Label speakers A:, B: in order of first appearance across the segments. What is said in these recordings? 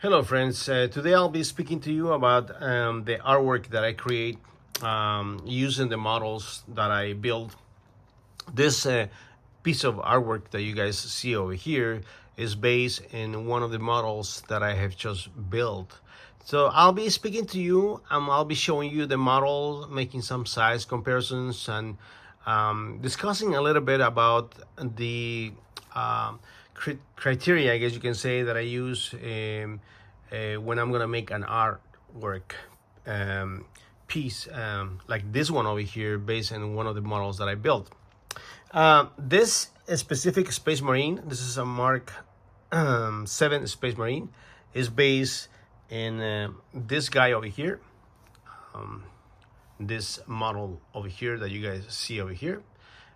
A: Hello friends, today I'll be speaking to you about the artwork that I create using the models that I build. This piece of artwork that you guys see over here is based in one of the models that I have just built. So I'll be speaking to you and I'll be showing you the model, making some size comparisons and discussing a little bit about the um, criteria, I guess you can say, that I use when I'm gonna make an artwork piece like this one over here based on one of the models that I built. This specific Space Marine, this is a Mark 7 Space Marine, is based in this guy over here, this model over here that you guys see over here.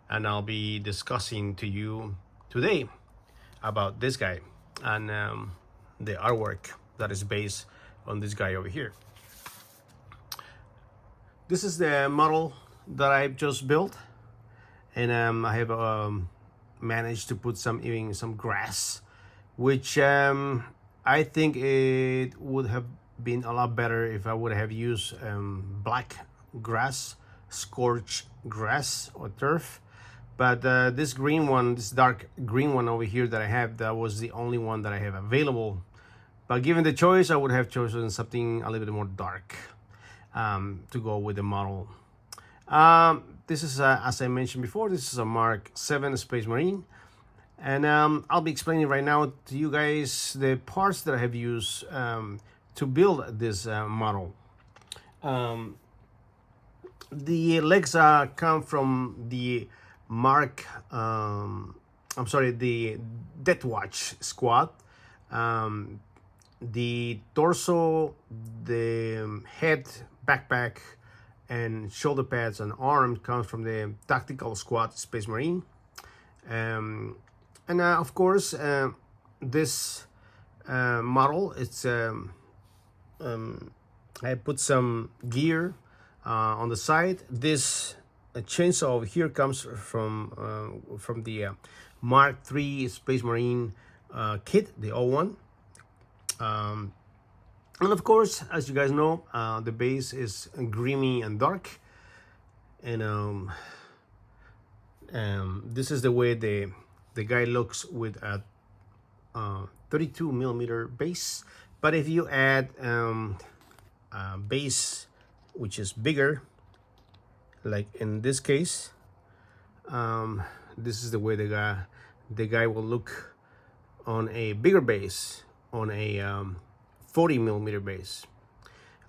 A: And I'll be discussing to you today about this guy and the artwork that is based on this guy over here. This is the model that I've just built, and I have managed to put even some grass, which I think it would have been a lot better if I would have used black grass, scorched grass or turf. But this green one, this dark green one over here that I have, that was the only one that I have available. But given the choice, I would have chosen something a little bit more dark to go with the model. This is, as I mentioned before, this is a Mark 7 Space Marine. And I'll be explaining right now to you guys the parts that I have used to build this model. The legs come from the the Death Watch squad. The torso, the head, backpack, and shoulder pads and arms comes from the Tactical Squad Space Marine. And of course, this model, it's I put some gear on the side. This chainsaw over here comes from the Mark III Space Marine kit, the O1. And of course, as you guys know, the base is grimy and dark, and this is the way the guy looks with a 32 millimeter base. But if you add a base which is bigger, like in this case, this is the way the guy will look on a bigger base, on a 40 millimeter base.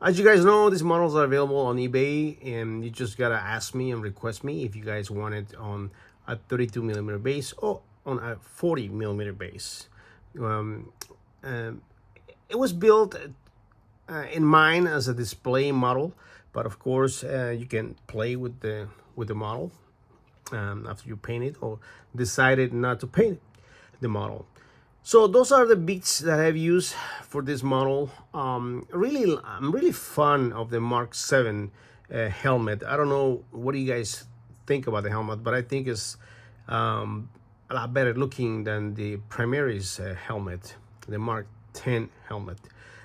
A: As you guys know, these models are available on eBay, and you just gotta ask me and request me if you guys want it on a 32 millimeter base or on a 40 millimeter base. It was built in mind as a display model, but of course you can play with the model after you paint it or decided not to paint the model. So those are the bits that I've used for this model. I'm really fond of the Mark 7 helmet. I don't know what do you guys think about the helmet, but I think it's a lot better looking than the Primaris helmet, the Mark 10 helmet.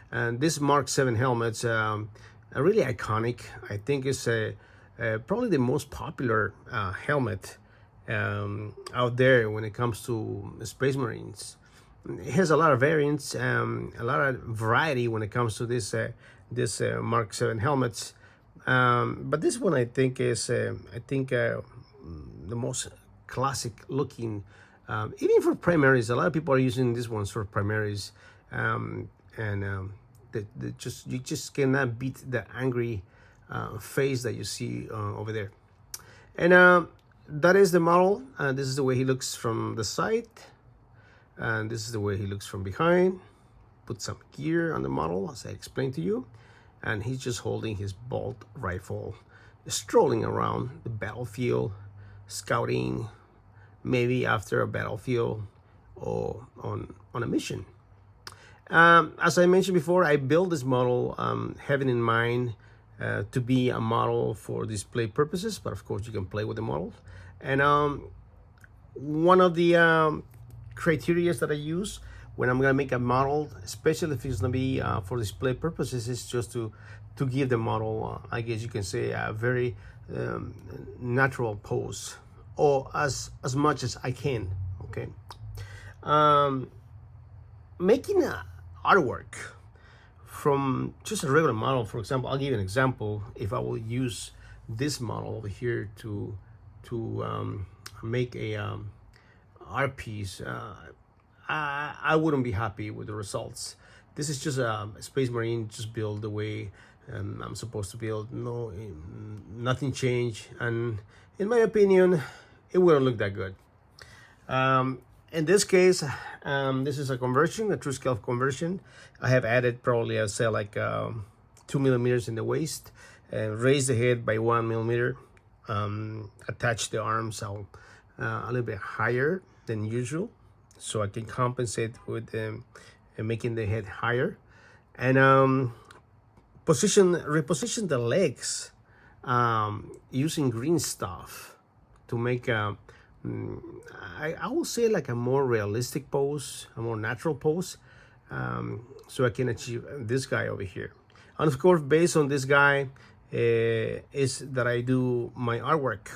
A: And this Mark 7 helmet's are really iconic. I think it's probably the most popular helmet out there when it comes to Space Marines. It has a lot of variants, a lot of variety when it comes to this Mark 7 helmets. But this one I think is the most classic looking, even for Primaris. A lot of people are using these ones for Primaris, you just cannot beat the angry face that you see over there. And that is the model. This is the way he looks from the side, and this is the way he looks from behind. Put some gear on the model, as I explained to you, and he's just holding his bolt rifle, strolling around the battlefield, scouting, maybe after a battlefield or on a mission. As I mentioned before, I built this model having in mind to be a model for display purposes, but of course you can play with the model. And one of the criteria that I use when I'm gonna make a model, especially if it's gonna be for display purposes, is just to give the model, I guess you can say, a very natural pose, or as much as I can. Okay. Making artwork from just a regular model, for example, I'll give you an example. If I will use this model over here to make a art piece, I wouldn't be happy with the results. This is just a Space Marine, just build the way I'm supposed to build. No, nothing changed, and in my opinion, it wouldn't look that good. In this case, this is a conversion, a true scale conversion. I have added probably, I'll say, like 2 millimeters in the waist, and raise the head by 1 millimeter. Attach the arms a little bit higher than usual, so I can compensate with making the head higher, and reposition the legs using green stuff to make I will say like a more realistic pose, a more natural pose, so I can achieve this guy over here. And of course, based on this guy, is that I do my artwork.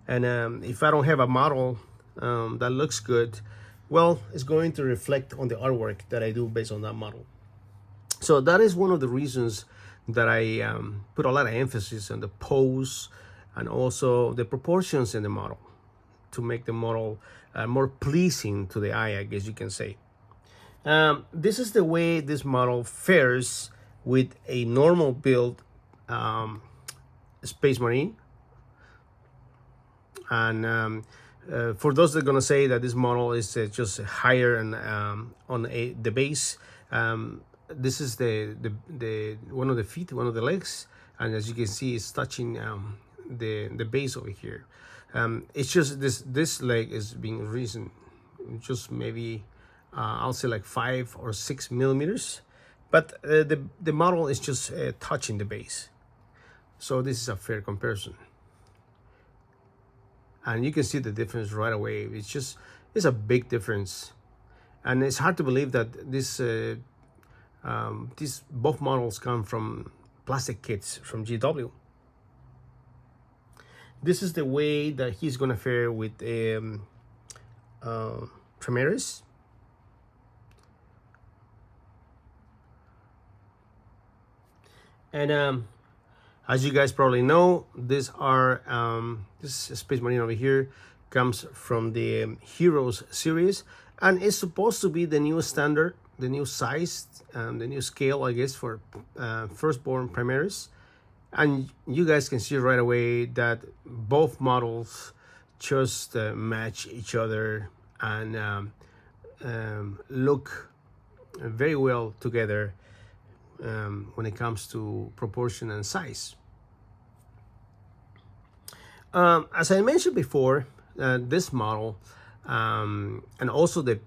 A: And if I don't have a model that looks good, well, it's going to reflect on the artwork that I do based on that model. So that is one of the reasons that I put a lot of emphasis on the pose and also the proportions in the model, to make the model more pleasing to the eye, I guess you can say. This is the way this model fares with a normal build Space Marine. And for those that are going to say that this model is just higher and on the base, this is the one of the feet, one of the legs, and as you can see, it's touching the base over here. It's just this leg is being risen just maybe I'll say like 5 or 6 millimeters, but the model is just touching the base. So this is a fair comparison, and you can see the difference right away. It's a big difference, and it's hard to believe that these both models come from plastic kits from GW. This is the way that he's gonna fare with Primaris. And as you guys probably know, these are this Space Marine over here comes from the Heroes series, and it's supposed to be the new standard, the new size, the new scale, I guess, for Firstborn Primaris. And you guys can see right away that both models just match each other and look very well together when it comes to proportion and size. As I mentioned before, this model and also the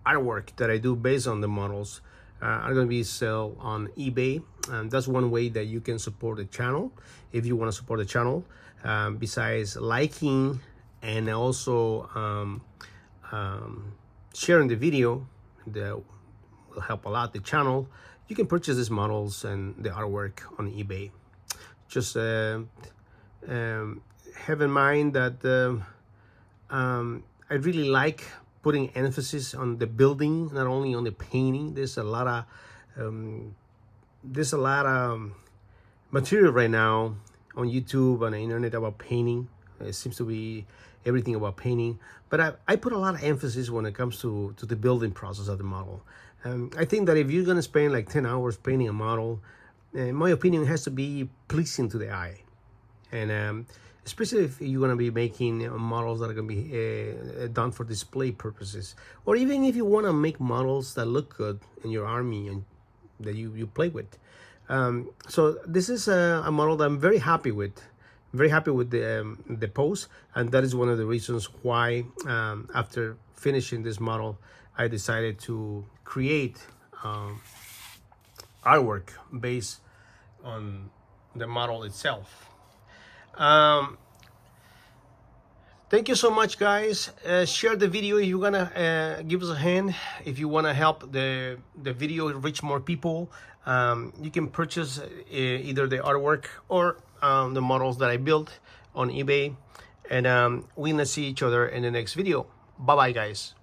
A: artwork that I do based on the models are going to be sold on eBay, and that's one way that you can support the channel if you want to support the channel. Besides liking and also sharing the video, that will help a lot the channel. You can purchase these models and the artwork on eBay. Just have in mind that I really like putting emphasis on the building, not only on the painting. There's a lot of material right now on YouTube and the internet about painting. It seems to be everything about painting, but I put a lot of emphasis when it comes to the building process of the model. I think that if you're gonna spend like 10 hours painting a model, in my opinion, it has to be pleasing to the eye. And especially if you're going to be making models that are going to be done for display purposes, or even if you want to make models that look good in your army and that you play with. So this is a model that I'm very happy with the pose, and that is one of the reasons why after finishing this model, I decided to create artwork based on the model itself. Thank you so much, guys. Share the video if you're gonna give us a hand. If you wanna help the video reach more people, you can purchase either the artwork or the models that I built on eBay. And we're gonna see each other in the next video. Bye bye, guys.